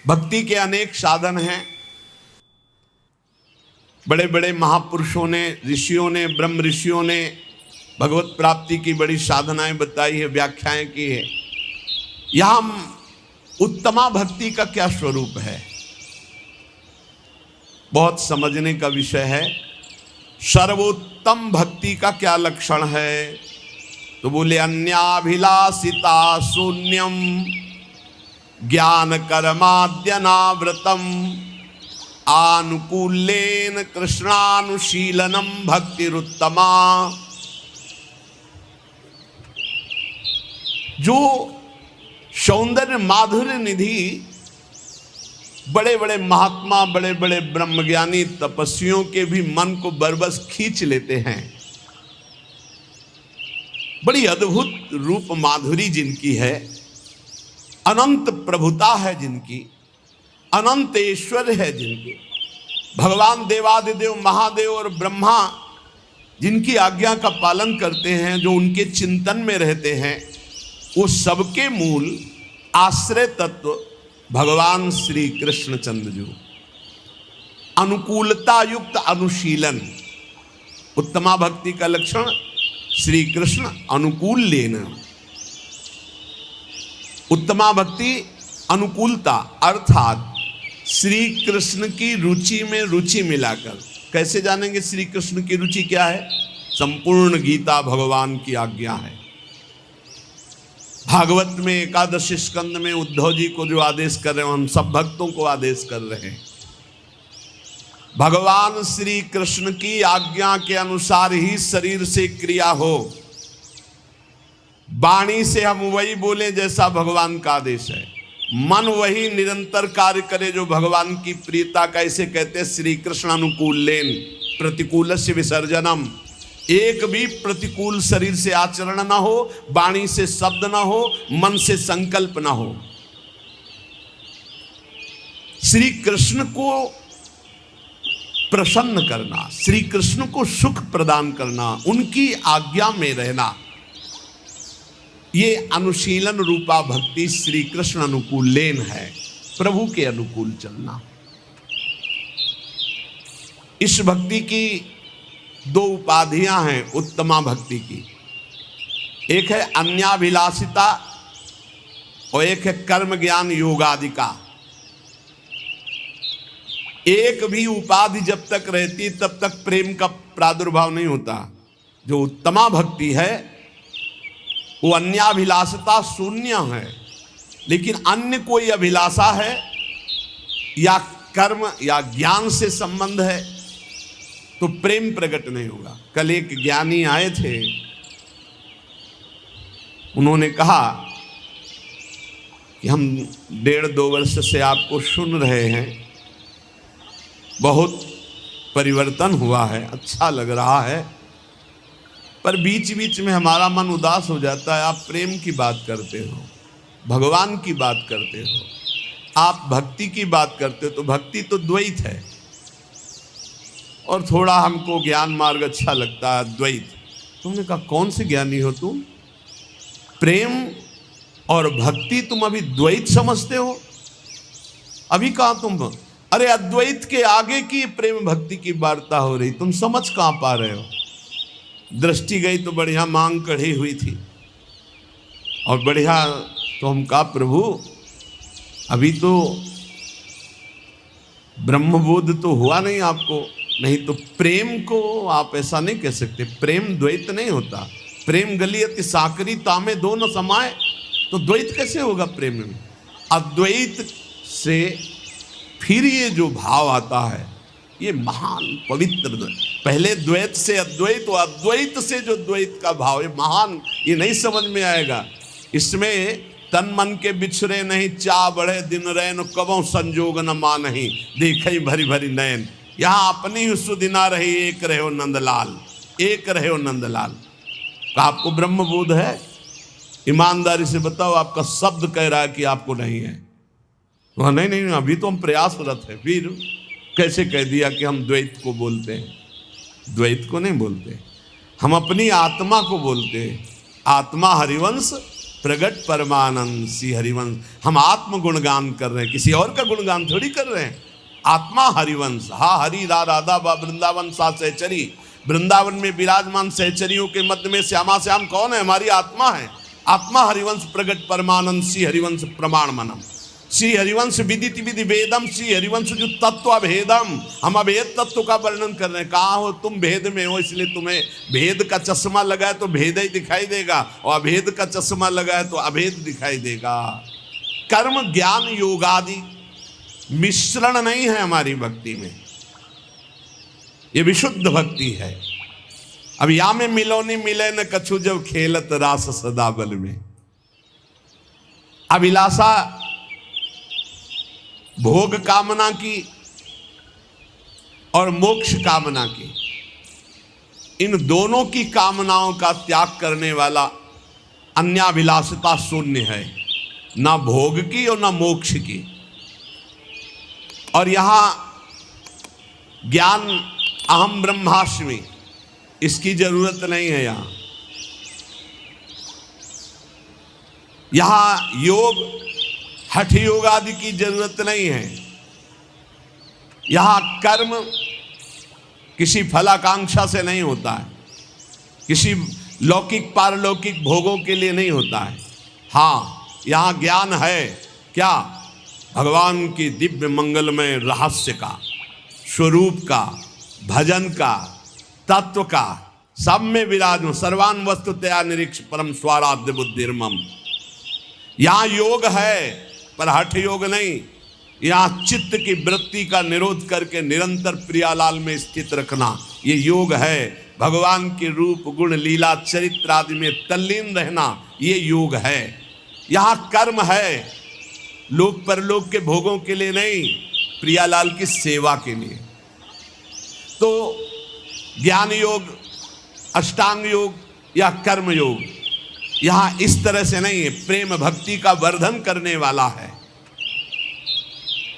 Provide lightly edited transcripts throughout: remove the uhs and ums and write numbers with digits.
भक्ति के अनेक साधन हैं। बड़े बड़े महापुरुषों ने, ऋषियों ने, ब्रह्म ऋषियों ने भगवत प्राप्ति की बड़ी साधनाएं बताई है, व्याख्याएं की है। यहाँ उत्तमा भक्ति का क्या स्वरूप है, बहुत समझने का विषय है। सर्वोत्तम भक्ति का क्या लक्षण है, तो बोले अन्याभिलाषिता शून्यम ज्ञान कर्माद्यनावृतम आनुकूल्येन कृष्णानुशीलनम भक्तिरुत्तमा। जो सौंदर्य माधुर्य निधि बड़े बड़े महात्मा, बड़े बड़े ब्रह्मज्ञानी तपस्वियों के भी मन को बरबस खींच लेते हैं। बड़ी अद्भुत रूप माधुरी जिनकी है, अनंत प्रभुता है जिनकी, अनंत ऐश्वर्य है जिनकी। भगवान देवादिदेव महादेव और ब्रह्मा जिनकी आज्ञा का पालन करते हैं, जो उनके चिंतन में रहते हैं, वो सबके मूल आश्रय तत्व भगवान श्री कृष्णचंद्र जो। अनुकूलता युक्त अनुशीलन, उत्तमा भक्ति का लक्षण श्री कृष्ण अनुकूल लेना। उत्तमा भक्ति अनुकूलता अर्थात श्री कृष्ण की रुचि में रुचि मिलाकर। कैसे जानेंगे श्री कृष्ण की रुचि क्या है? संपूर्ण गीता भगवान की आज्ञा है। भागवत में एकादश स्कंद में उद्धव जी को जो आदेश कर रहे हैं, हम सब भक्तों को आदेश कर रहे हैं। भगवान श्री कृष्ण की आज्ञा के अनुसार ही शरीर से क्रिया हो, वाणी से हम वही बोले जैसा भगवान का आदेश है, मन वही निरंतर कार्य करे जो भगवान की प्रियता का। इसे कहते हैं श्री कृष्ण अनुकूलेन प्रतिकूलस्य विसर्जनम। एक भी प्रतिकूल शरीर से आचरण ना हो, वाणी से शब्द ना हो, मन से संकल्प ना हो। श्री कृष्ण को प्रसन्न करना, श्री कृष्ण को सुख प्रदान करना, उनकी आज्ञा में रहना, ये अनुशीलन रूपा भक्ति श्री कृष्ण अनुकूलेन है। प्रभु के अनुकूल चलना। इस भक्ति की दो उपाधियां हैं उत्तमा भक्ति की। एक है अन्याभिलाषिता और एक है कर्म ज्ञान योगादिका। एक भी उपाधि जब तक रहती तब तक प्रेम का प्रादुर्भाव नहीं होता। जो उत्तमा भक्ति है वो अन्याभिलाषिता शून्य है, लेकिन अन्य कोई अभिलाषा है या कर्म या ज्ञान से संबंध है तो प्रेम प्रकट नहीं होगा। कल एक ज्ञानी आए थे, उन्होंने कहा कि हम 1.5-2 वर्ष से आपको सुन रहे हैं, बहुत परिवर्तन हुआ है, अच्छा लग रहा है, पर बीच बीच में हमारा मन उदास हो जाता है। आप प्रेम की बात करते हो, भगवान की बात करते हो, आप भक्ति की बात करते हो, तो भक्ति तो द्वैत है और थोड़ा हमको ज्ञान मार्ग अच्छा लगता है द्वैत। तुमने कहा कौन से ज्ञानी हो तुम? प्रेम और भक्ति तुम अभी द्वैत समझते हो? अभी कहा तुम, अरे अद्वैत के आगे की प्रेम भक्ति की वार्ता हो रही, तुम समझ कहां पा रहे हो? दृष्टि गई तो बढ़िया मांग कढ़ी हुई थी और बढ़िया। तो हम कहा प्रभु अभी तो ब्रह्मबोध तो हुआ नहीं आपको, नहीं तो प्रेम को आप ऐसा नहीं कह सकते। प्रेम द्वैत नहीं होता। प्रेम गलियत साकरी तामे दो न समाए, तो द्वैत कैसे होगा प्रेम में? अद्वैत से फिर ये जो भाव आता है ये महान पवित्र। पहले द्वैत से अद्वैत और अद्वैत से जो द्वैत का भाव, ये महान, ये नहीं समझ में आएगा। इसमें तन मन के बिछड़े नहीं, चा बढ़े दिन रैन, कबों संजोग न मान नहीं, देखे भरी भरी नयन। यहाँ अपनी ही सुदिना रही, एक रहे हो नंदलाल, एक रहे हो नंदलाल। आपको ब्रह्म बोध है? ईमानदारी से बताओ, आपका शब्द कह रहा है कि आपको नहीं है। तो नहीं नहीं, अभी तो हम प्रयासरत है। फिर कैसे कह दिया कि हम द्वैत को बोलते हैं? द्वैत को नहीं बोलते, हम अपनी आत्मा को बोलते हैं। आत्मा हरिवंश प्रगट परमानंद श्री हरिवंश। हम आत्म गुणगान कर रहे हैं, किसी और का गुणगान थोड़ी कर रहे हैं। आत्मा हरिवंश, हा हरि रा राधा बा वृंदावन सा सहचरी। वृंदावन में विराजमान सहचरियों के मध्य में श्यामा श्याम कौन है? हमारी आत्मा है। आत्मा हरिवंश प्रगट परमानंद श्री हरिवंश प्रमाण मनम। श्री हरिवंश विदित विधि वेदम, श्री हरिवंश जो तत्व अभेदम। हम अभेद तत्व का वर्णन कर रहे हैं। कहाँ हो तुम? भेद में हो, इसलिए तुम्हें भेद का चश्मा लगा है तो भेद ही दिखाई देगा, और अभेद का चश्मा लगा है तो अभेद दिखाई देगा। कर्म ज्ञान योग आदि मिश्रण नहीं है हमारी भक्ति में, ये विशुद्ध भक्ति है। अब या में मिलो नहीं मिले न कछु, जब खेलत रास सदा बल में। अभिलाषा भोग कामना की और मोक्ष कामना की, इन दोनों की कामनाओं का त्याग करने वाला अन्याभिलाषता शून्य है, ना भोग की और ना मोक्ष की। और यहां ज्ञान अहम ब्रह्मास्मि, इसकी जरूरत नहीं है। यहां योग हठ योग आदि की जरूरत नहीं है। यहां कर्म किसी फलाकांक्षा से नहीं होता है, किसी लौकिक पारलौकिक भोगों के लिए नहीं होता है। हाँ, यहां ज्ञान है क्या? भगवान की दिव्य मंगलमय रहस्य का, स्वरूप का, भजन का, तत्व का, सब में विराज। सर्वान वस्तुतया निरीक्ष परम स्वाराध्य बुद्धिर्मम। यहां योग है पर हठ योग नहीं। यहां चित्त की वृत्ति का निरोध करके निरंतर प्रियालाल में स्थित रखना, ये योग है। भगवान के रूप गुण लीला चरित्र आदि में तल्लीन रहना, ये योग है। यहां कर्म है, लोक परलोक के भोगों के लिए नहीं, प्रियालाल की सेवा के लिए। तो ज्ञान योग, अष्टांग योग या कर्म योग यहां इस तरह से नहीं है, प्रेम भक्ति का वर्धन करने वाला है।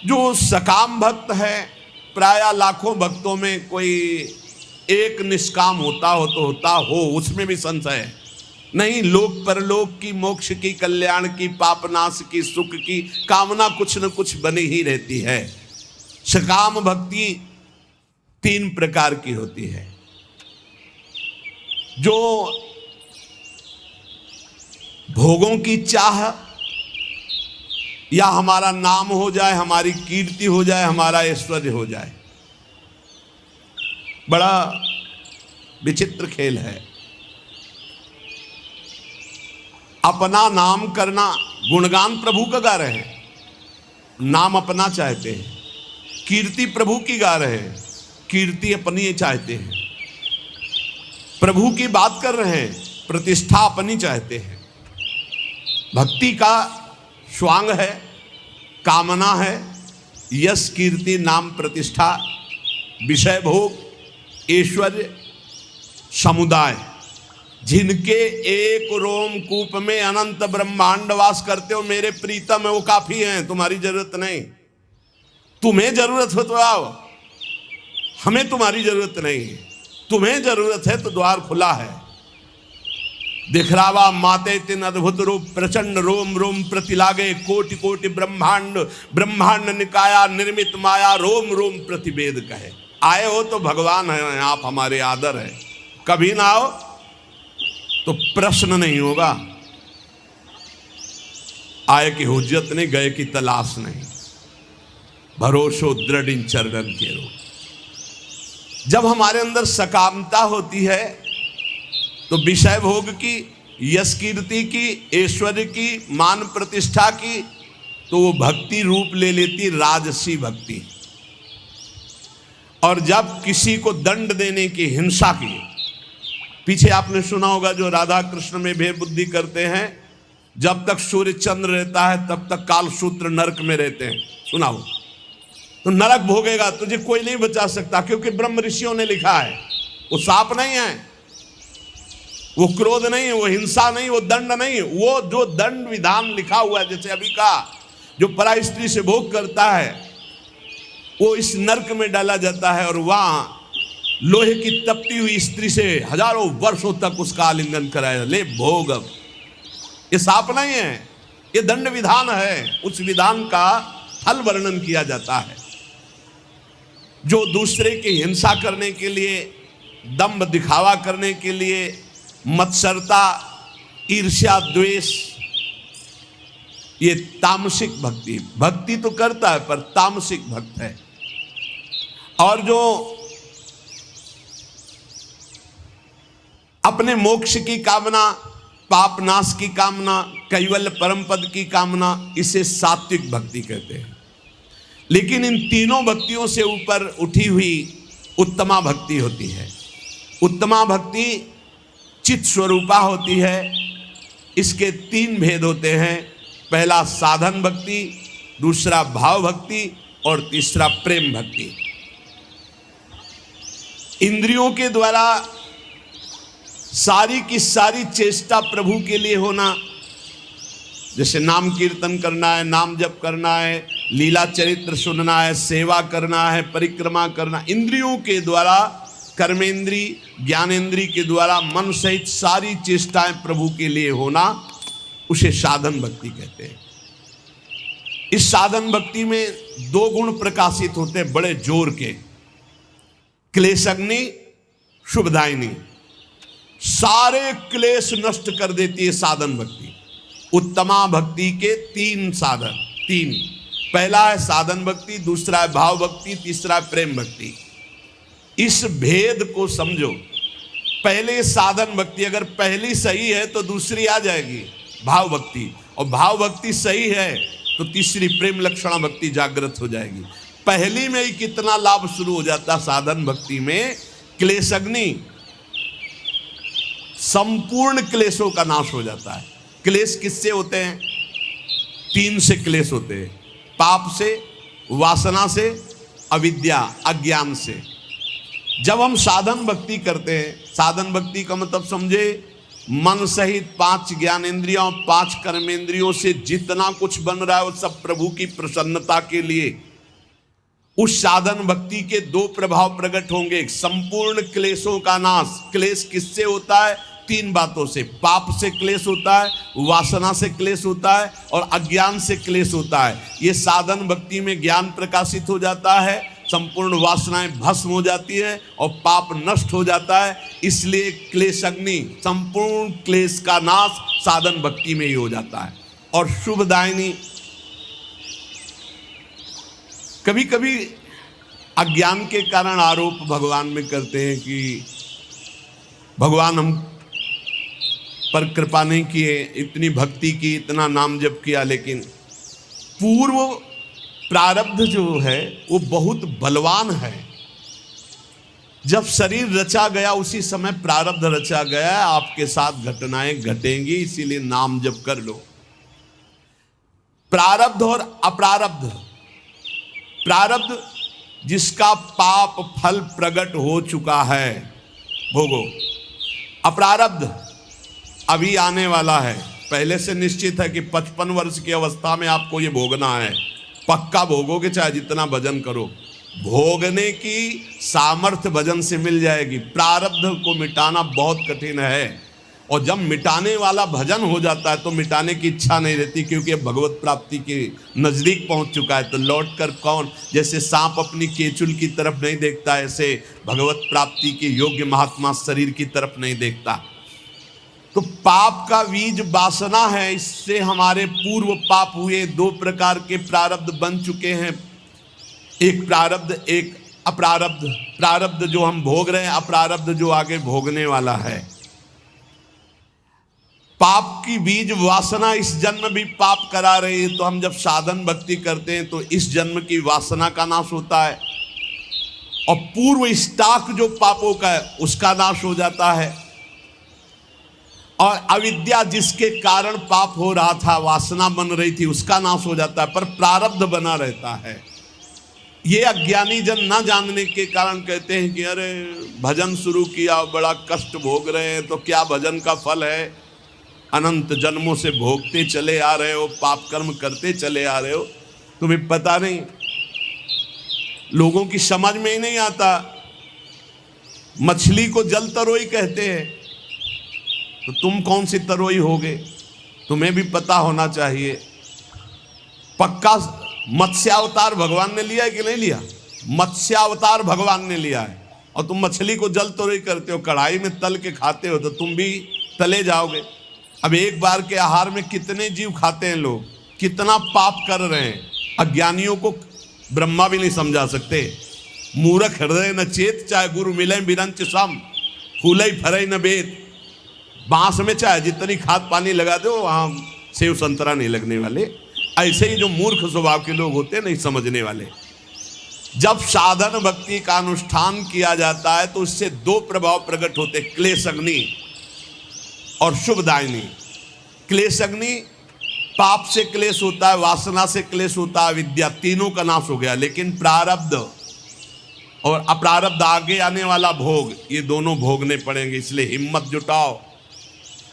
जो सकाम भक्त है, प्राय लाखों भक्तों में कोई एक निष्काम होता हो तो होता हो, उसमें भी संशय है नहीं। लोक परलोक की, मोक्ष की, कल्याण की, पापनाश की, सुख की कामना कुछ न कुछ बनी ही रहती है। सकाम भक्ति 3 प्रकार की होती है। जो भोगों की चाह, या हमारा नाम हो जाए, हमारी कीर्ति हो जाए, हमारा ऐश्वर्य हो जाए। बड़ा विचित्र खेल है। अपना नाम करना, गुणगान प्रभु का गा रहे हैं, नाम अपना चाहते हैं। कीर्ति प्रभु की गा रहे हैं, कीर्ति अपनी चाहते हैं। प्रभु की बात कर रहे हैं, प्रतिष्ठा अपनी चाहते हैं। भक्ति का स्वांग है, कामना है, यश कीर्ति नाम प्रतिष्ठा, विषय भोग, ऐश्वर्य, समुदाय। जिनके एक रोमकूप में अनंत ब्रह्मांड वास करते हो मेरे प्रीतम है, वो काफी हैं, तुम्हारी जरूरत नहीं। तुम्हें जरूरत हो तो आओ, हमें तुम्हारी जरूरत नहीं है। तुम्हें जरूरत है तो द्वार खुला है। दिखरावा माते तिन अद्भुत रूप, प्रचंड रोम रोम प्रतिलागे, कोटि कोटि ब्रह्मांड, ब्रह्मांड निकाया निर्मित माया, रोम रोम प्रतिवेद कहे। आए हो तो भगवान है आप, हमारे आदर है। कभी ना आओ तो प्रश्न नहीं होगा। आए की हुज्जत नहीं, गए की तलाश नहीं। भरोसो दृढ़ इन चरणन के रो। जब हमारे अंदर सकामता होती है तो विषय भोग की, यश कीर्ति की, ऐश्वर्य की, मान प्रतिष्ठा की, तो वो भक्ति रूप ले लेती राजसी भक्ति। और जब किसी को दंड देने की, हिंसा की, पीछे आपने सुना होगा जो राधा कृष्ण में भेद बुद्धि करते हैं, जब तक सूर्य चंद्र रहता है तब तक कालसूत्र नरक में रहते हैं। सुना हो तो नरक भोगेगा, तुझे कोई नहीं बचा सकता, क्योंकि ब्रह्म ऋषियों ने लिखा है। वो साप नहीं है, वो क्रोध नहीं, वो हिंसा नहीं, वो दंड नहीं। वो जो दंड विधान लिखा हुआ है, जैसे अभी का जो परा स्त्री से भोग करता है वो इस नरक में डाला जाता है, और वहां लोहे की तपती हुई स्त्री से हजारों वर्षों तक उसका आलिंगन कराया, ले भोग। अब ये शाप नहीं है, ये दंड विधान है। उस विधान का फल वर्णन किया जाता है। जो दूसरे की हिंसा करने के लिए, दंभ दिखावा करने के लिए, मत्सरता, ईर्ष्या, द्वेष, ये तामसिक भक्ति। भक्ति तो करता है पर तामसिक भक्त है। और जो अपने मोक्ष की कामना, पाप नाश की कामना, कैवल्य परम पद की कामना, इसे सात्विक भक्ति कहते हैं। लेकिन इन तीनों भक्तियों से ऊपर उठी हुई उत्तमा भक्ति होती है। उत्तमा भक्ति चित स्वरूपा होती है। इसके तीन भेद होते हैं। पहला साधन भक्ति, दूसरा भाव भक्ति और तीसरा प्रेम भक्ति। इंद्रियों के द्वारा सारी की सारी चेष्टा प्रभु के लिए होना, जैसे नाम कीर्तन करना है, नाम जप करना है, लीला चरित्र सुनना है, सेवा करना है, परिक्रमा करना, इंद्रियों के द्वारा, कर्मेंद्री, ज्ञानेंद्री के द्वारा मन सहित सारी चेष्टाएं प्रभु के लिए होना, उसे साधन भक्ति कहते हैं। इस साधन भक्ति में दो गुण प्रकाशित होते हैं बड़े जोर के, क्लेशग्नि, शुभदायिनी। सारे क्लेश नष्ट कर देती है साधन भक्ति। उत्तमा भक्ति के तीन साधन, तीन, पहला है साधन भक्ति, दूसरा है भाव भक्ति, तीसरा है प्रेम भक्ति। इस भेद को समझो। पहले साधन भक्ति अगर पहली सही है तो दूसरी आ जाएगी भाव भक्ति, और भाव भक्ति सही है तो तीसरी प्रेम लक्षणा भक्ति जागृत हो जाएगी। पहली में ही कितना लाभ शुरू हो जाता है साधन भक्ति में। क्लेशग्नि, संपूर्ण क्लेशों का नाश हो जाता है। क्लेश किससे होते हैं? तीन से क्लेश होते हैं, पाप से, वासना से, अविद्या अज्ञान से। जब हम साधन भक्ति करते हैं, साधन भक्ति का मतलब समझे, मन सहित पांच ज्ञानेंद्रियों, पांच कर्मेंद्रियों से जितना कुछ बन रहा है वो सब प्रभु की प्रसन्नता के लिए। उस साधन भक्ति के दो प्रभाव प्रकट होंगे। संपूर्ण क्लेशों का नाश। क्लेश किससे होता है? तीन बातों से। पाप से क्लेश होता है, वासना से क्लेश होता है और अज्ञान से क्लेश होता है। ये साधन भक्ति में ज्ञान प्रकाशित हो जाता है, संपूर्ण वासनाएं भस्म हो जाती है और पाप नष्ट हो जाता है। इसलिए क्लेशग्नि, संपूर्ण क्लेश का नाश साधन भक्ति में ही हो जाता है। और शुभदायिनी, कभी कभी अज्ञान के कारण आरोप भगवान में करते हैं कि भगवान हम पर कृपा नहीं किए, इतनी भक्ति की, इतना नाम जप किया, लेकिन पूर्व प्रारब्ध जो है वो बहुत बलवान है। जब शरीर रचा गया उसी समय प्रारब्ध रचा गया, आपके साथ घटनाएं घटेंगी, इसीलिए नाम जप कर लो। प्रारब्ध और अप्रारब्ध। प्रारब्ध जिसका पाप फल प्रकट हो चुका है, भोगो। अप्रारब्ध अभी आने वाला है, पहले से निश्चित है कि 55 वर्ष की अवस्था में आपको ये भोगना है। पक्का भोगोगे, चाहे जितना भजन करो। भोगने की सामर्थ्य भजन से मिल जाएगी। प्रारब्ध को मिटाना बहुत कठिन है, और जब मिटाने वाला भजन हो जाता है तो मिटाने की इच्छा नहीं रहती, क्योंकि भगवत प्राप्ति के नजदीक पहुंच चुका है। तो लौट कर कौन, जैसे सांप अपनी केचुल की तरफ नहीं देखता, ऐसे भगवत प्राप्ति के योग्य महात्मा शरीर की तरफ नहीं देखता। तो पाप का बीज वासना है, इससे हमारे पूर्व पाप हुए। दो प्रकार के प्रारब्ध बन चुके हैं, एक प्रारब्ध, एक अप्रारब्ध। प्रारब्ध जो हम भोग रहे हैं, अप्रारब्ध जो आगे भोगने वाला है। पाप की बीज वासना इस जन्म भी पाप करा रही है, तो हम जब साधन भक्ति करते हैं तो इस जन्म की वासना का नाश होता है, और पूर्व स्टॉक जो पापों का है उसका नाश हो जाता है। और अविद्या जिसके कारण पाप हो रहा था, वासना बन रही थी, उसका नाश हो जाता है, पर प्रारब्ध बना रहता है। ये अज्ञानी जन ना जानने के कारण कहते हैं कि अरे भजन शुरू किया, बड़ा कष्ट भोग रहे हैं, तो क्या भजन का फल है? अनंत जन्मों से भोगते चले आ रहे हो, पाप कर्म करते चले आ रहे हो, तुम्हें पता नहीं। लोगों की समझ में ही नहीं आता। मछली को जल तरोई कहते हैं, तो तुम कौन सी तरोई होगे? तुम्हें भी पता होना चाहिए, पक्का मत्स्यावतार भगवान ने लिया है कि नहीं लिया? मत्स्यावतार भगवान ने लिया है। और तुम मछली को जल तो नहीं करते हो, कढ़ाई में तल के खाते हो, तो तुम भी तले जाओगे। अब एक बार के आहार में कितने जीव खाते हैं लोग, कितना पाप कर रहे हैं। अज्ञानियों को ब्रह्मा भी नहीं समझा सकते। मूर्ख हृदय न चेत, चाहे गुरु मिले बिरंच सम, फूलई फरई न बेत। बांस में चाहे जितनी खाद पानी लगा दो, वहाँ सेव संतरा नहीं लगने वाले। ऐसे ही जो मूर्ख स्वभाव के लोग होते हैं, नहीं समझने वाले। जब साधन भक्ति का अनुष्ठान किया जाता है तो उससे दो प्रभाव प्रकट होते, क्लेश अग्नि और शुभदायिनी। क्लेश अग्नि, पाप से क्लेश होता है, वासना से क्लेश होता है, विद्या, तीनों का नाश हो गया। लेकिन प्रारब्ध और अप्रारब्ध, आगे आने वाला भोग, ये दोनों भोगने पड़ेंगे। इसलिए हिम्मत जुटाओ,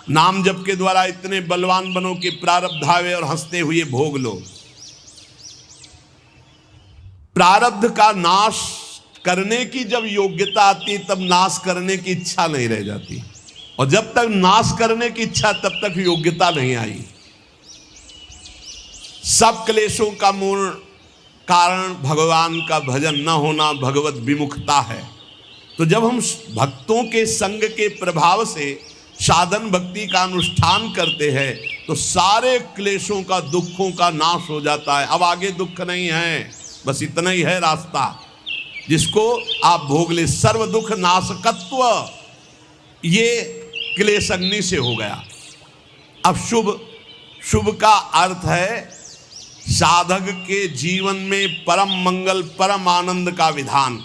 नाम जप के द्वारा इतने बलवान बनो कि प्रारब्ध आवे और हंसते हुए भोग लो। प्रारब्ध का नाश करने की जब योग्यता आती, तब नाश करने की इच्छा नहीं रह जाती। और जब तक नाश करने की इच्छा, तब तक योग्यता नहीं आई। सब क्लेशों का मूल कारण भगवान का भजन न होना, भगवत विमुखता है। तो जब हम भक्तों के संग के प्रभाव से साधन भक्ति का अनुष्ठान करते हैं, तो सारे क्लेशों का, दुखों का नाश हो जाता है। अब आगे दुख नहीं है, बस इतना ही है रास्ता जिसको आप भोग ले। सर्व दुख नाशकत्व, ये क्लेश अग्नि से हो गया। अब शुभ का अर्थ है साधक के जीवन में परम मंगल, परम आनंद का विधान।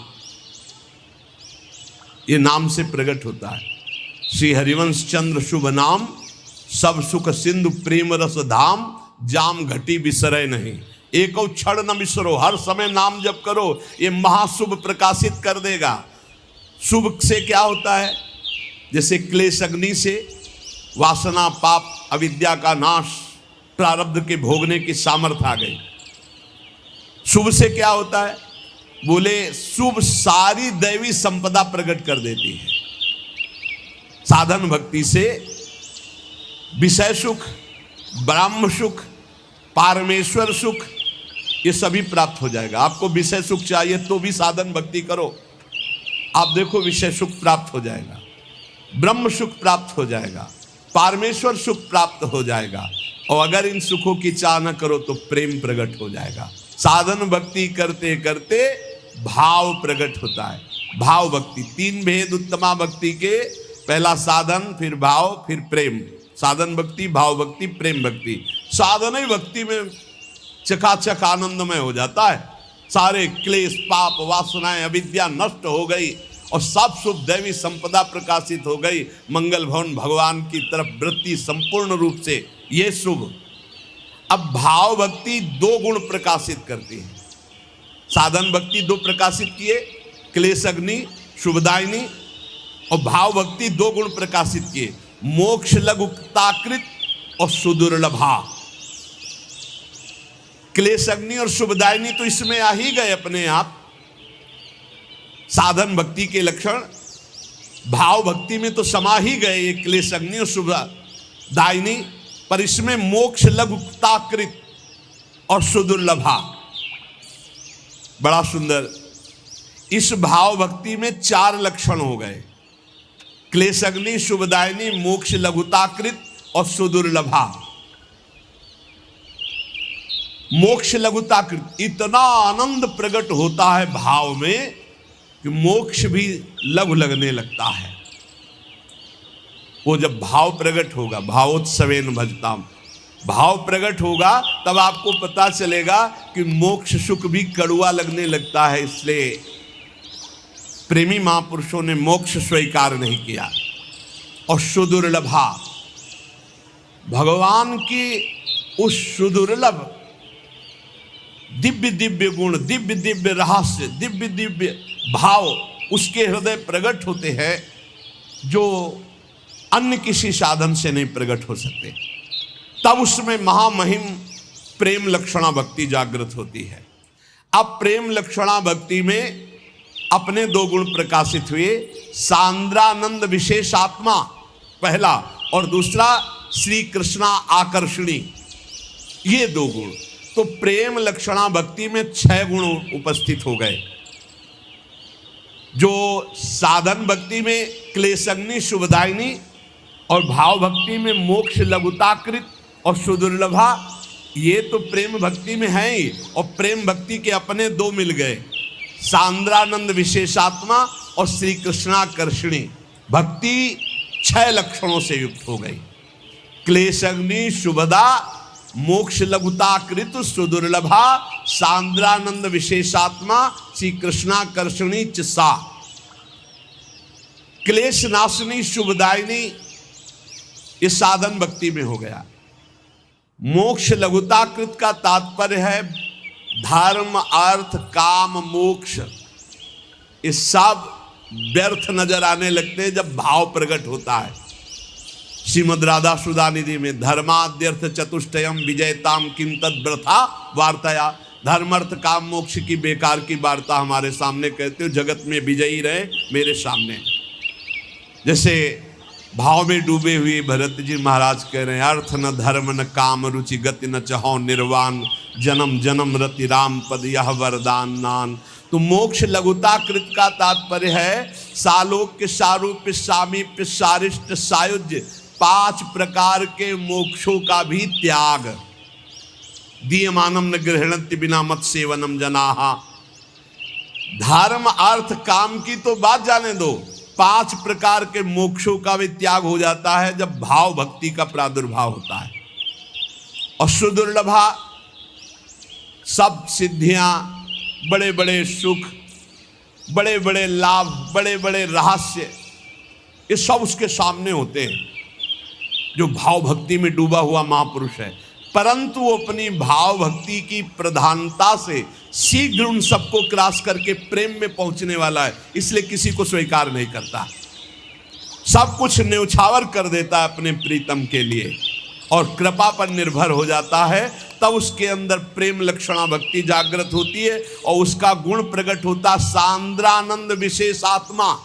ये नाम से प्रकट होता है। श्री हरिवंश चंद्र शुभ नाम, सब सुख सिंधु प्रेम रस धाम, जाम घटी बिसरे नहीं। एक क्षण न बिसरो, हर समय नाम जप करो, ये महाशुभ प्रकाशित कर देगा। शुभ से क्या होता है? जैसे क्लेश अग्नि से वासना, पाप, अविद्या का नाश, प्रारब्ध के भोगने की सामर्थ्य आ गई। शुभ से क्या होता है? बोले शुभ सारी दैवी संपदा प्रकट कर देती है। साधन भक्ति से विषय सुख, ब्रह्म सुख, पारमेश्वर सुख, ये सभी प्राप्त हो जाएगा। आपको विषय सुख चाहिए तो भी साधन भक्ति करो, आप देखो विषय सुख प्राप्त हो जाएगा, ब्रह्म सुख प्राप्त हो जाएगा, पारमेश्वर सुख प्राप्त हो जाएगा। और अगर इन सुखों की चाह न करो तो प्रेम प्रकट हो जाएगा। साधन भक्ति करते करते भाव प्रकट होता है। भाव भक्ति, तीन भेद उत्तमा भक्ति के, पहला साधन, फिर भाव, फिर प्रेम। साधन भक्ति, भाव भक्ति, प्रेम भक्ति। साधन ही भक्ति में चकाचक आनंदमय हो जाता है। सारे क्लेश, पाप, वासनाएं, अविद्या नष्ट हो गई और सब शुभ दैवी संपदा प्रकाशित हो गई। मंगल भवन भगवान की तरफ वृत्ति संपूर्ण रूप से, ये शुभ। अब भाव भक्ति दो गुण प्रकाशित करती है। साधन भक्ति दो प्रकाशित किए, क्लेश अग्नि, शुभदायिनी, और भाव भक्ति दो गुण प्रकाशित किए, मोक्ष लघुताकृत और सुदुर्लभा। क्लेश अग्नि और शुभदायिनी तो इसमें आ ही गए अपने आप, साधन भक्ति के लक्षण। भाव भक्ति में तो समा ही गए ये क्लेश अग्नि और शुभदायिनी, पर इसमें मोक्ष लघुताकृत और सुदुर्लभा। बड़ा सुंदर। इस भाव भक्ति में चार लक्षण हो गए, क्लेश अग्नि, शुभदायिनी, मोक्ष लघुताकृत और सुदुर्लभा। मोक्ष लघुताकृत, इतना आनंद प्रकट होता है भाव में कि मोक्ष भी लघु लगने लगता है। वो जब भाव प्रकट होगा, भावोत्सवेन भजताम, भाव प्रकट होगा तब आपको पता चलेगा कि मोक्ष सुख भी कड़वा लगने लगता है। इसलिए प्रेमी महापुरुषों ने मोक्ष स्वीकार नहीं किया। और सुदुर्लभा, भगवान की उस सुदुर्लभ दिव्य दिव्य गुण, दिव्य दिव्य रहस्य, दिव्य दिव्य भाव उसके हृदय प्रकट होते हैं जो अन्य किसी साधन से नहीं प्रकट हो सकते। तब उसमें महामहिम प्रेम लक्षणा भक्ति जागृत होती है। अब प्रेम लक्षणा भक्ति में अपने दो गुण प्रकाशित हुए, सांद्रानंद विशेषात्मा पहला, और दूसरा श्री कृष्णा आकर्षणी, ये 2 गुण। तो प्रेम लक्षणा भक्ति में 6 गुण उपस्थित हो गए। जो साधन भक्ति में क्लेशग्नि शुभदायिनी और भाव भक्ति में मोक्ष लघुताकृत और सुदुर्लभा, ये तो प्रेम भक्ति में है ही। और प्रेम भक्ति के अपने 2 मिल गए, सांद्रानंद विशेषात्मा और श्री कृष्णाकर्षणी भक्ति 6 लक्षणों से युक्त हो गई। क्लेशग्नि शुभदा, मोक्ष लघुताकृत सुदुर्लभा, सांद्रानंद विशेषात्मा, श्री कृष्णाकर्षणी च सा। क्लेश नाशिनी शुभदायिनी ये साधन भक्ति में हो गया। मोक्ष लघुताकृत का तात्पर्य है धर्म अर्थ काम मोक्ष, ये सब व्यर्थ नजर आने लगते हैं जब भाव प्रकट होता है। श्रीमद् राधा सुधा निधि में धर्माद्यर्थ चतुष्टयम विजयताम किम तद वृथा वार्ताया, धर्म अर्थ काम मोक्ष की बेकार की वार्ता हमारे सामने कहते हो, जगत में विजयी रहे मेरे सामने। जैसे भाव में डूबे हुए भरत जी महाराज कह रहे हैं, अर्थ न धर्म न काम रुचि गति न चहो निर्वाण, जन्म जन्म रति राम पद यह वरदान नान। तो मोक्ष लघुताकृत का तात्पर्य है सालोक्य सारूप्य सामीप्य सारिष्ट सायुज्य, 5 प्रकार के मोक्षों का भी त्याग। दीयमानम न गृहणन्ति बिना मत सेवनम जनाहा। धर्म अर्थ काम की तो बात जाने दो, 5 प्रकार के मोक्षों का भी त्याग हो जाता है जब भाव भक्ति का प्रादुर्भाव होता है। और सुदुर्लभा, सब सिद्धियां, बड़े बड़े सुख, बड़े बड़े लाभ, बड़े बड़े रहस्य, ये सब उसके सामने होते हैं जो भाव भक्ति में डूबा हुआ महापुरुष है। परंतु वो अपनी भाव भक्ति की प्रधानता से शीघ्र उन सबको क्रॉस करके प्रेम में पहुंचने वाला है, इसलिए किसी को स्वीकार नहीं करता, सब कुछ न्यौछावर कर देता है अपने प्रीतम के लिए और कृपा पर निर्भर हो जाता है। तब उसके अंदर प्रेम लक्षणा भक्ति जागृत होती है और उसका गुण प्रकट होता सांद्रानंद विशेषात्मा।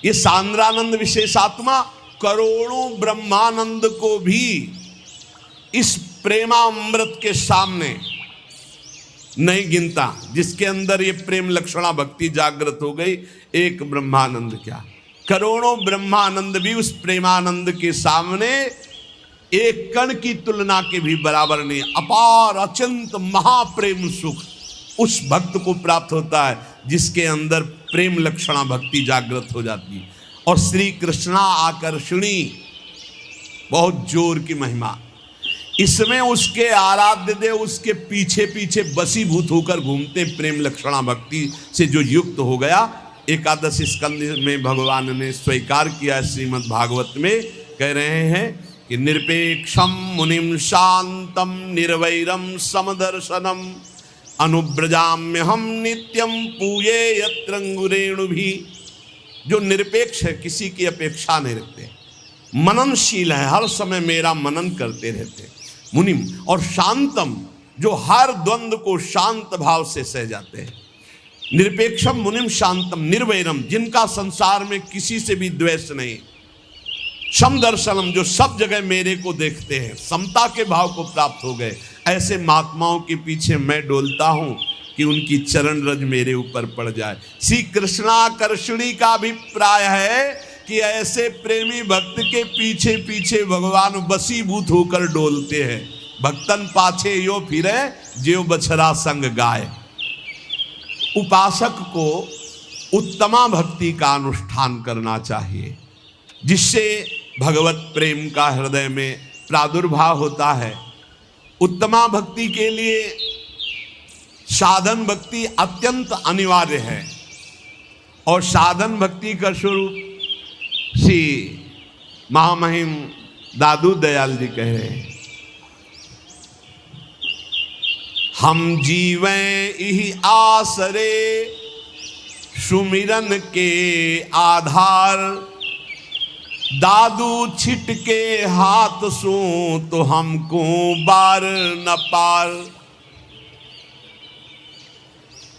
ये सांद्रानंद विशेषात्मा करोड़ों ब्रह्मानंद को भी इस प्रेमामृत के सामने नहीं गिनता। जिसके अंदर ये प्रेम लक्षणा भक्ति जागृत हो गई, एक ब्रह्मानंद क्या, करोड़ों ब्रह्मानंद भी उस प्रेमानंद के सामने एक कण की तुलना के भी बराबर नहीं। अपार अचिंत महाप्रेम सुख उस भक्त को प्राप्त होता है जिसके अंदर प्रेम लक्षणा भक्ति जागृत हो जाती है। और श्री कृष्णा आकर्षणी, बहुत जोर की महिमा इसमें। उसके आराध्य देव उसके पीछे पीछे बसीभूत होकर घूमते, प्रेम लक्षणा भक्ति से जो युक्त हो गया। एकादश स्कंद में भगवान ने स्वीकार किया, श्रीमद् भागवत में कह रहे हैं कि निरपेक्षम मुनिम शांतम निर्वैरम समदर्शनम अनुब्रजाम्य हम नित्यम पूये यत्रंगुरेणु भी। जो निरपेक्ष है, किसी की अपेक्षा नहीं रखते, मननशील है, हर समय मेरा मनन करते रहते मुनिम। और शांतम, जो हर द्वंद्व को शांत भाव से सह जाते हैं। निरपेक्षम मुनिम शांतम निर्वैरम, जिनका संसार में किसी से भी द्वेष नहीं। समदर्शनम, जो सब जगह मेरे को देखते हैं, समता के भाव को प्राप्त हो गए। ऐसे महात्माओं के पीछे मैं डोलता हूं कि उनकी चरण रज मेरे ऊपर पड़ जाए। श्री कृष्णाकर्षणी का अभिप्राय है कि ऐसे प्रेमी भक्त के पीछे पीछे भगवान वशीभूत होकर डोलते हैं। भक्तन पाछे यो फिरे ज्यों बछड़ा संग गाय। उपासक को उत्तमा भक्ति का अनुष्ठान करना चाहिए, जिससे भगवत प्रेम का हृदय में प्रादुर्भाव होता है। उत्तमा भक्ति के लिए साधन भक्ति अत्यंत अनिवार्य है। और साधन भक्ति का स्वरूप श्री महामहिम दादू दयाल जी कह रहे हैं, हम जीवें इहि आसरे सुमिरन के आधार, दादू छिटके हाथ सो तो हमको बार न पार।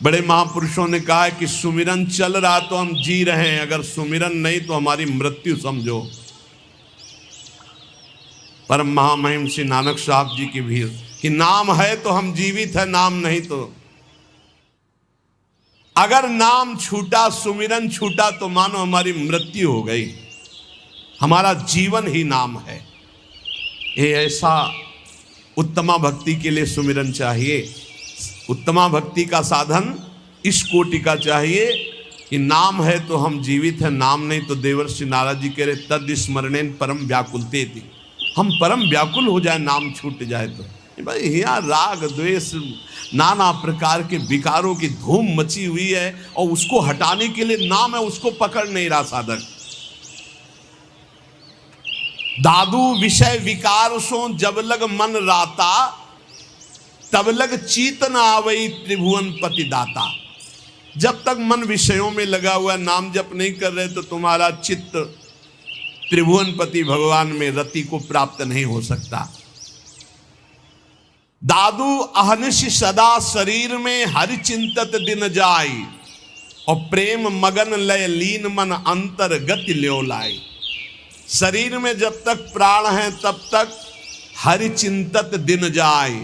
बड़े महापुरुषों ने कहा है कि सुमिरन चल रहा तो हम जी रहे हैं, अगर सुमिरन नहीं तो हमारी मृत्यु समझो। परम महामहिम श्री नानक साहब जी की भी कि नाम है तो हम जीवित है, नाम नहीं तो। अगर नाम छूटा, सुमिरन छूटा, तो मानो हमारी मृत्यु हो गई। हमारा जीवन ही नाम है। ये ऐसा उत्तमा भक्ति के लिए सुमिरन चाहिए। उत्तमा भक्ति का साधन इस कोटि का चाहिए कि नाम है तो हम जीवित हैं, नाम नहीं तो देवर्षि नारद जी कह रहे तद स्मरणेन परम व्याकुलते थी। हम परम व्याकुल हो जाए, नाम छूट जाए तो। भाई यहाँ राग द्वेष नाना प्रकार के विकारों की धूम मची हुई है और उसको हटाने के लिए नाम है, उसको पकड़ नहीं रहा साधक। दादू विषय विकार सो जब लग मन राता, तब लग चीत न आवई त्रिभुवन पति दाता। जब तक मन विषयों में लगा हुआ, नाम जप नहीं कर रहे तो तुम्हारा चित्त त्रिभुवन पति भगवान में रति को प्राप्त नहीं हो सकता। दादू अहनिश सदा शरीर में हरि चिंतत दिन जाई, और प्रेम मगन लय लीन मन अंतर गति ल्यो लाई। शरीर में जब तक प्राण है तब तक हरि चिंतत दिन जाए,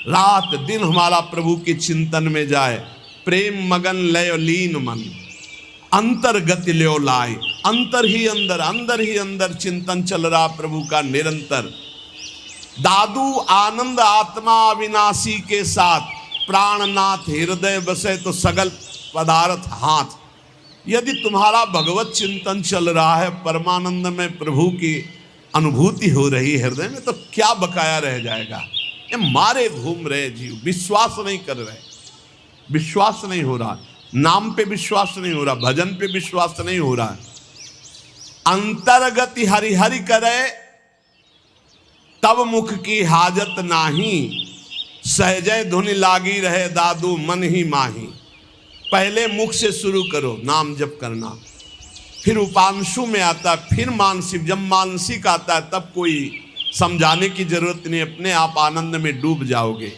रात दिन हमारा प्रभु के चिंतन में जाए। प्रेम मगन लय लीन मन अंतर गति ल्यो लाई। अंतर ही अंदर चिंतन चल रहा प्रभु का निरंतर। दादू आनंद आत्मा अविनाशी के साथ, प्राणनाथ हृदय बसे तो सगल पदार्थ हाथ। यदि तुम्हारा भगवत चिंतन चल रहा है, परमानंद में प्रभु की अनुभूति हो रही है हृदय में, तो क्या बकाया रह जाएगा। ये मारे घूम रहे जीव, विश्वास नहीं कर रहे, विश्वास नहीं हो रहा, नाम पे विश्वास नहीं हो रहा, भजन पे विश्वास नहीं हो रहा। अंतर्गति हरि हरि करे तब मुख की हाजत नाही, सहजय धुनि लागी रहे दादू मन ही माही। पहले मुख से शुरू करो नाम जप करना, फिर उपांशु में आता, फिर मानसिक। जब मानसिक आता है तब कोई समझाने की जरूरत नहीं, अपने आप आनंद में डूब जाओगे।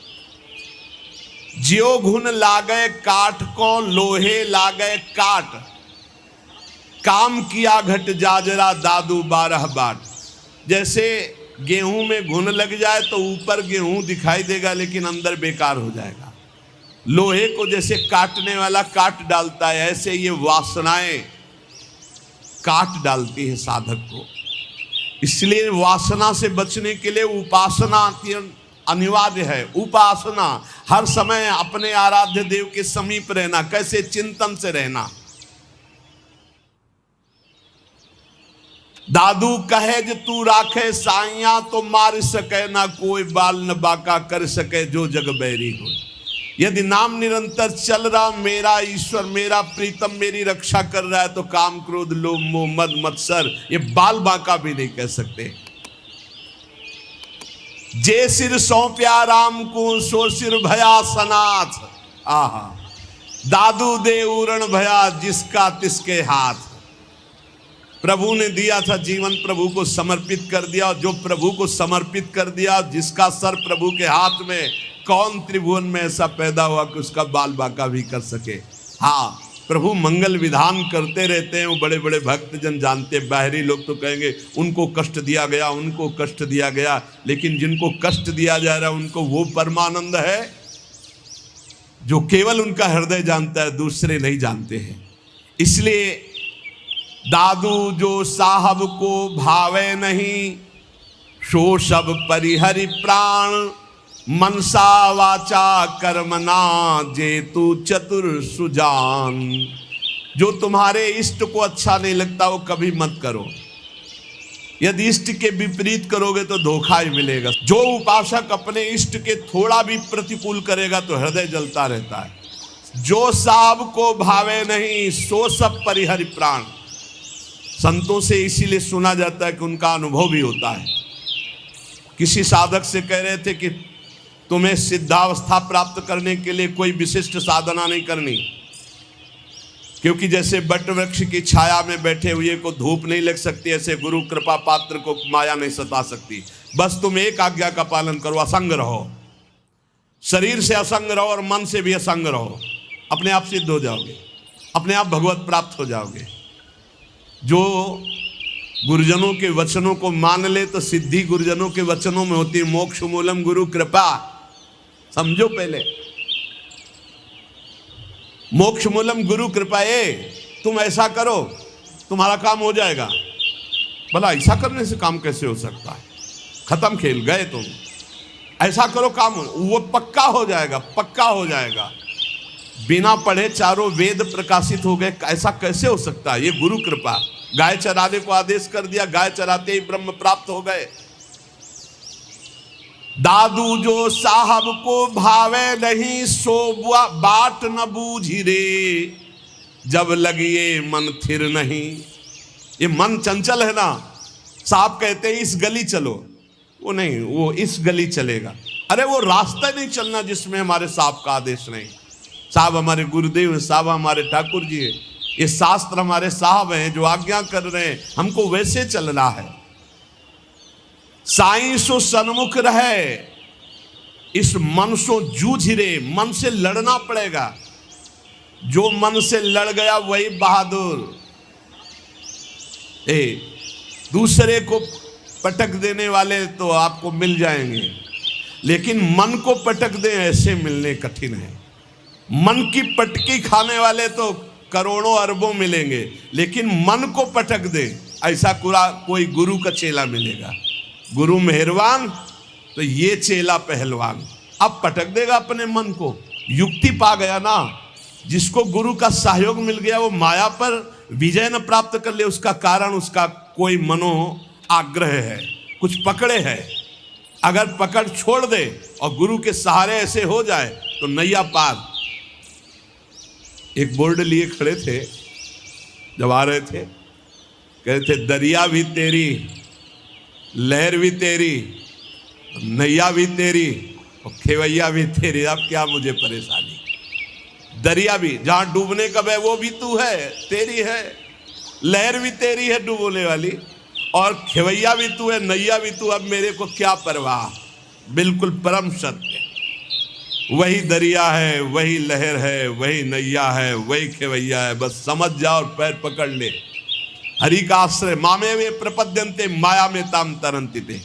ज्यो घुन लागे काठ को लोहे लागे काट, काम किया घट जाजरा दादू 12 बाट। जैसे गेहूं में घुन लग जाए तो ऊपर गेहूं दिखाई देगा लेकिन अंदर बेकार हो जाएगा। लोहे को जैसे काटने वाला काट डालता है, ऐसे ये वासनाएं काट डालती है साधक को। इसलिए वासना से बचने के लिए उपासना अनिवार्य है। उपासना हर समय अपने आराध्य देव के समीप रहना। कैसे? चिंतन से रहना। दादू कहे जो तू राखे साइया, तो मार सके ना कोई बाल न बाका कर सके जो जग बैरी हो। यदि नाम निरंतर चल रहा, मेरा ईश्वर मेरा प्रीतम मेरी रक्षा कर रहा है, तो काम क्रोध लोभ मोह मद मत्सर ये बाल बाका भी नहीं कह सकते। जे सिर सौंप्या राम को सो सिर भया सनाथ। आहा, दादू दे उरण भया जिसका तिसके हाथ। प्रभु ने दिया था जीवन, प्रभु को समर्पित कर दिया। जो प्रभु को समर्पित कर दिया, जिसका सर प्रभु के हाथ में, कौन त्रिभुवन में ऐसा पैदा हुआ कि उसका बाल बाका भी कर सके। हाँ, प्रभु मंगल विधान करते रहते हैं, वो बड़े बड़े भक्तजन जानते। बाहरी लोग तो कहेंगे उनको कष्ट दिया गया, उनको कष्ट दिया गया, लेकिन जिनको कष्ट दिया जा रहा है उनको वो परमानंद है जो केवल उनका हृदय जानता है, दूसरे नहीं जानते हैं। इसलिए दादू जो साहब को भावे नहीं, सो सब परिहरि प्राण। मनसा वाचा कर्मना जेतु चतुर सुजान। जो तुम्हारे इष्ट को अच्छा नहीं लगता वो कभी मत करो। यदि इष्ट के विपरीत करोगे तो धोखा ही मिलेगा। जो उपासक अपने इष्ट के थोड़ा भी प्रतिकूल करेगा तो हृदय जलता रहता है। जो साहब को भावे नहीं, सो सब परिहरि प्राण। संतों से इसीलिए सुना जाता है कि उनका अनुभव भी होता है। किसी साधक से कह रहे थे कि तुम्हें सिद्धावस्था प्राप्त करने के लिए कोई विशिष्ट साधना नहीं करनी, क्योंकि जैसे बट वृक्ष की छाया में बैठे हुए को धूप नहीं लग सकती, ऐसे गुरु कृपा पात्र को माया नहीं सता सकती। बस तुम एक आज्ञा का पालन करो, असंग रहो। शरीर से असंग रहो और मन से भी असंग रहो, अपने आप सिद्ध हो जाओगे, अपने आप भगवत प्राप्त हो जाओगे। जो गुरुजनों के वचनों को मान ले तो सिद्धि गुरुजनों के वचनों में होती है। मोक्ष मूलम गुरु कृपा, समझो पहले, मोक्ष मूलम गुरु कृपा। तुम ऐसा करो तुम्हारा काम हो जाएगा। भला ऐसा करने से काम कैसे हो सकता है? खत्म खेल, गए तुम। ऐसा करो काम वो पक्का हो जाएगा, पक्का हो जाएगा। बिना पढ़े चारों वेद प्रकाशित हो गए, ऐसा कैसे हो सकता है? ये गुरु कृपा। गाय चराने को आदेश कर दिया, गाय चराते ही ब्रह्म प्राप्त हो गए। दादू जो साहब को भावे नहीं, सो बाट न बूझी रे, जब लगिए मन थिर नहीं। ये मन चंचल है ना। साहब कहते हैं इस गली चलो, वो नहीं, वो इस गली चलेगा। अरे वो रास्ता नहीं चलना जिसमें हमारे साहब का आदेश नहीं। साहब हमारे गुरुदेव हैं, साहब हमारे ठाकुर जी हैं, ये शास्त्र हमारे साहब हैं जो आज्ञा कर रहे हैं, हमको वैसे चलना है। साईं सो सन्मुख रहे, इस मन सो जूझ रे, मन से लड़ना पड़ेगा। जो मन से लड़ गया वही बहादुर। दूसरे को पटक देने वाले तो आपको मिल जाएंगे, लेकिन मन को पटक दे ऐसे मिलने कठिन है। मन की पटकी खाने वाले तो करोड़ों अरबों मिलेंगे, लेकिन मन को पटक दे ऐसा कोई गुरु का चेला मिलेगा। गुरु मेहरबान तो ये चेला पहलवान। अब पटक देगा अपने मन को, युक्ति पा गया ना। जिसको गुरु का सहयोग मिल गया वो माया पर विजय न प्राप्त कर ले, उसका कारण उसका कोई मनो आग्रह है, कुछ पकड़े है। अगर पकड़ छोड़ दे और गुरु के सहारे ऐसे हो जाए तो नैया पार। एक बोर्ड लिए खड़े थे, जब आ रहे थे कहते थे दरिया भी तेरी, लहर भी तेरी, नैया भी तेरी और खेवैया भी तेरी। अब क्या मुझे परेशानी? दरिया भी जहां डूबने का है वो भी तू है, तेरी है। लहर भी तेरी है डूबने वाली, और खेवैया भी तू है, नैया भी तू। अब मेरे को क्या परवाह? बिल्कुल परम सत्य। वही दरिया है, वही लहर है, वही नैया है, वही खेवैया है। बस समझ जा और पैर पकड़ ले। हरि का आश्रय मामे में प्रपद्यंते, माया में ताम तरंती थे।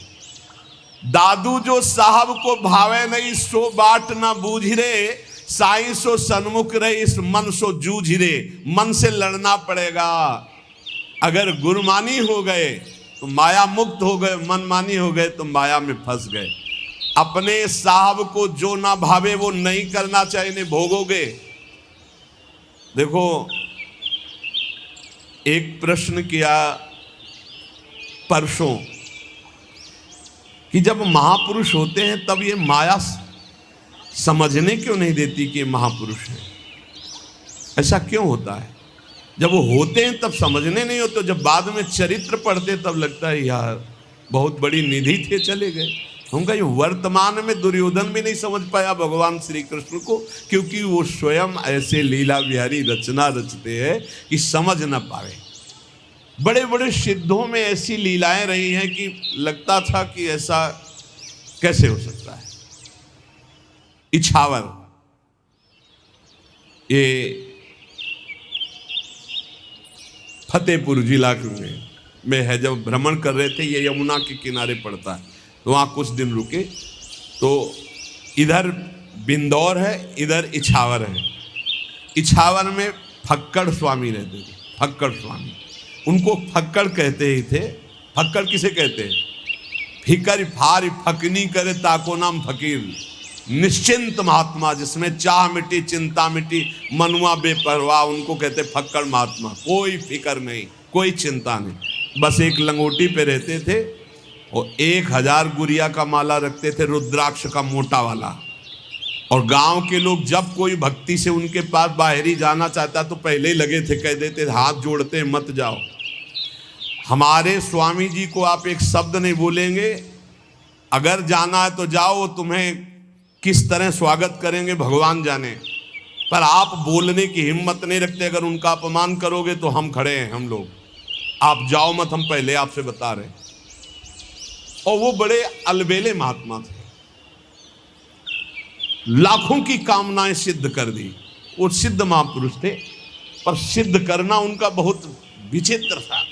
दादू जो साहब को भावे नहीं, सो बाट ना बूझ रे, साईं सो सन्मुख रहे, इस मन सो जूझ रे। मन से लड़ना पड़ेगा। अगर गुरुमानी हो गए तो माया मुक्त हो गए, मनमानी हो गए तो माया में फंस गए। अपने साहब को जो ना भावे वो नहीं करना चाहिए, नहीं भोगोगे। देखो, एक प्रश्न किया परसों कि जब महापुरुष होते हैं तब ये माया समझने क्यों नहीं देती कि ये महापुरुष है? ऐसा क्यों होता है? जब वो होते हैं तब समझने नहीं होते, जब बाद में चरित्र पढ़ते तब लगता है यार बहुत बड़ी निधि थे, चले गए। हम कहा वर्तमान में दुर्योधन भी नहीं समझ पाया भगवान श्री कृष्ण को, क्योंकि वो स्वयं ऐसे लीला विहारी रचना रचते हैं कि समझ न पाए। बड़े बड़े सिद्धों में ऐसी लीलाएं रही हैं कि लगता था कि ऐसा कैसे हो सकता है। इछावर, ये फतेहपुर जिला में है। जब भ्रमण कर रहे थे, ये यमुना के किनारे पड़ता है, तो वहाँ कुछ दिन रुके। तो इधर बिंदौर है, इधर इछावर है। इछावर में फक्कड़ स्वामी रहते थे। फक्कड़ स्वामी, उनको फक्कड़ कहते ही थे। फक्कड़ किसे कहते हैं? फिकर फार फकनी करे ताको नाम फकीर। निश्चिंत महात्मा, जिसमें चाह मिटी, चिंता मिटी, मनुआ बेपरवाह, उनको कहते फक्कड़ महात्मा। कोई फिकर नहीं, कोई चिंता नहीं, बस एक लंगोटी पे रहते थे और 1000 गुड़िया का माला रखते थे, रुद्राक्ष का मोटा वाला। और गांव के लोग जब कोई भक्ति से उनके पास बाहरी जाना चाहता तो पहले ही लगे थे, कह देते हाथ जोड़ते मत जाओ। हमारे स्वामी जी को आप एक शब्द नहीं बोलेंगे, अगर जाना है तो जाओ, तुम्हें किस तरह स्वागत करेंगे भगवान जाने, पर आप बोलने की हिम्मत नहीं रखते। अगर उनका अपमान करोगे तो हम खड़े हैं, हम लोग, आप जाओ मत, हम पहले आपसे बता रहे हैं। और वो बड़े अलबेले महात्मा थे, लाखों की कामनाएं सिद्ध कर दी। वो सिद्ध महापुरुष थे, पर सिद्ध करना उनका बहुत विचित्र था।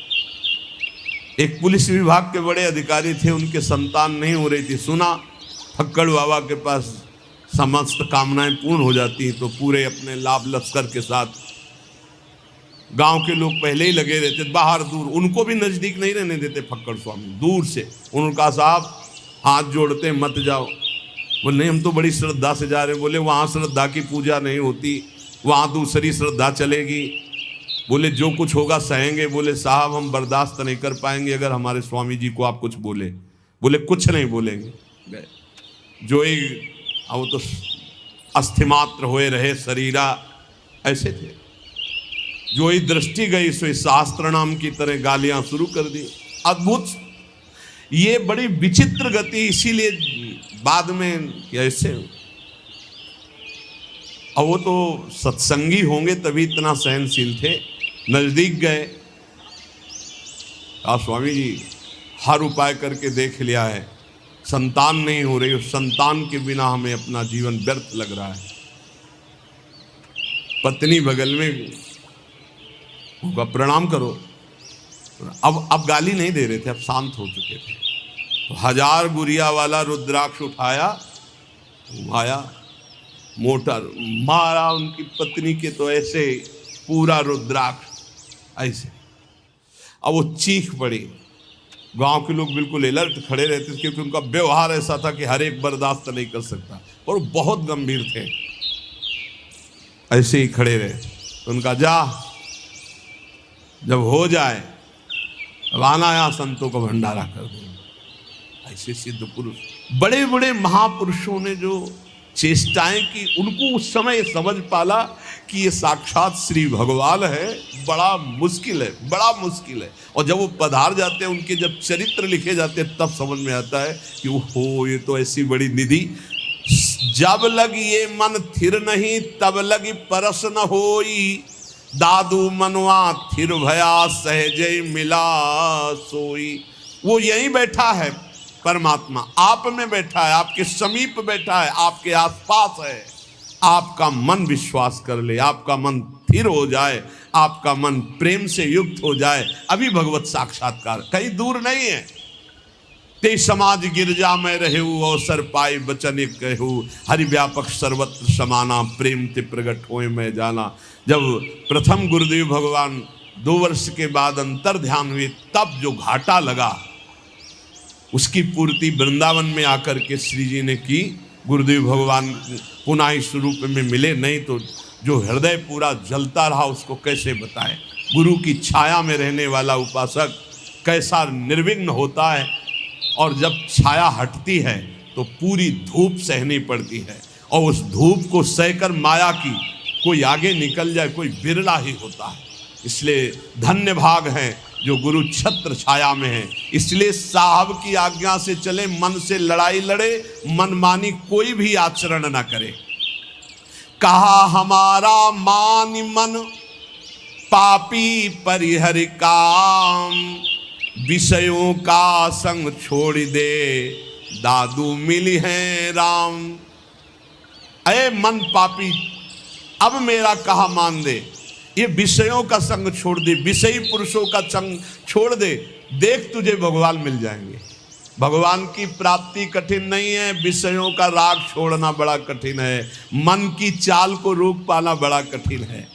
एक पुलिस विभाग के बड़े अधिकारी थे, उनके संतान नहीं हो रही थी। सुना फक्कड़ बाबा के पास समस्त कामनाएं पूर्ण हो जाती हैं, तो पूरे अपने लाभ लश्कर के साथ गांव के लोग पहले ही लगे रहते, बाहर दूर, उनको भी नजदीक नहीं रहने देते फक्कड़ स्वामी, दूर से उनका साहब हाथ जोड़ते मत जाओ। बोले नहीं, हम तो बड़ी श्रद्धा से जा रहे हैं। बोले वहाँ श्रद्धा की पूजा नहीं होती, वहाँ दूसरी श्रद्धा चलेगी। बोले जो कुछ होगा सहेंगे। बोले साहब हम बर्दाश्त नहीं कर पाएंगे अगर हमारे स्वामी जी को आप कुछ बोले। बोले कुछ नहीं बोलेंगे। जो ही वो तो अस्थिमात्र हुए रहे शरीरा, ऐसे थे। जो ही दृष्टि गई सो शास्त्र नाम की तरह गालियां शुरू कर दी। अद्भुत, ये बड़ी विचित्र गति। इसीलिए बाद में कैसे, अब वो तो सत्संगी होंगे तभी इतना सहनशील थे। नजदीक गए, आप स्वामी जी हर उपाय करके देख लिया है, संतान नहीं हो रही, संतान के बिना हमें अपना जीवन व्यर्थ लग रहा है। पत्नी बगल में होगा, प्रणाम करो। अब गाली नहीं दे रहे थे, अब शांत हो चुके थे। तो 1000 गुरिया वाला रुद्राक्ष उठाया, आया मोटर मारा उनकी पत्नी के, तो ऐसे पूरा रुद्राक्ष ऐसे। अब वो चीख पड़ी। गांव के लोग बिल्कुल अलर्ट खड़े रहते थे, क्योंकि उनका व्यवहार ऐसा था कि हर एक बर्दाश्त नहीं कर सकता, और वो बहुत गंभीर थे। ऐसे ही खड़े रहे। तो उनका जा, जब हो जाए अब आना, यहाँ संतों का भंडारा कर दो। ऐसे सिद्ध पुरुष, बड़े बड़े महापुरुषों ने जो चेष्टाएं की, उनको उस समय समझ पाला कि ये साक्षात श्री भगवान है। बड़ा मुश्किल है, बड़ा मुश्किल है। और जब वो पधार जाते हैं, उनके जब चरित्र लिखे जाते हैं, तब समझ में आता है कि ओहो, ये तो ऐसी बड़ी निधि। जब लग ये मन थिर नहीं, तब लगी परस न होई। दादू मनवा थिर भया, सहजे मिला सोई। वो यहीं बैठा है, परमात्मा आप में बैठा है, आपके समीप बैठा है, आपके आसपास है। आपका मन विश्वास कर ले, आपका मन स्थिर हो जाए, आपका मन प्रेम से युक्त हो जाए, अभी भगवत साक्षात्कार कहीं दूर नहीं है। ते समाज गिरजा में रहू, अवसर पाई बचन एक कहू। हरि व्यापक सर्वत्र समाना, प्रेम ते प्रगट होए मैं जाना। जब प्रथम गुरुदेव भगवान 2 वर्ष के बाद अंतर ध्यान हुए, तब जो घाटा लगा, उसकी पूर्ति वृंदावन में आकर के श्री जी ने की। गुरुदेव भगवान पुनः इस रूप में मिले, नहीं तो जो हृदय पूरा जलता रहा उसको कैसे बताएं। गुरु की छाया में रहने वाला उपासक कैसा निर्विघ्न होता है, और जब छाया हटती है तो पूरी धूप सहनी पड़ती है, और उस धूप को सहकर माया की कोई आगे निकल जाए, कोई बिरला ही होता है। इसलिए धन्य भाग हैं जो गुरु छत्र छाया में है। इसलिए साहब की आज्ञा से चले, मन से लड़ाई लड़े, मनमानी कोई भी आचरण ना करे। कहा हमारा मान मन, पापी परिहरि काम। विषयों का संग छोड़ दे, दादू मिली है राम। अरे मन पापी, अब मेरा कहा मान दे। ये विषयों का संग छोड़ दे, विषयी पुरुषों का संग छोड़ दे, देख तुझे भगवान मिल जाएंगे। भगवान की प्राप्ति कठिन नहीं है, विषयों का राग छोड़ना बड़ा कठिन है। मन की चाल को रोक पाना बड़ा कठिन है।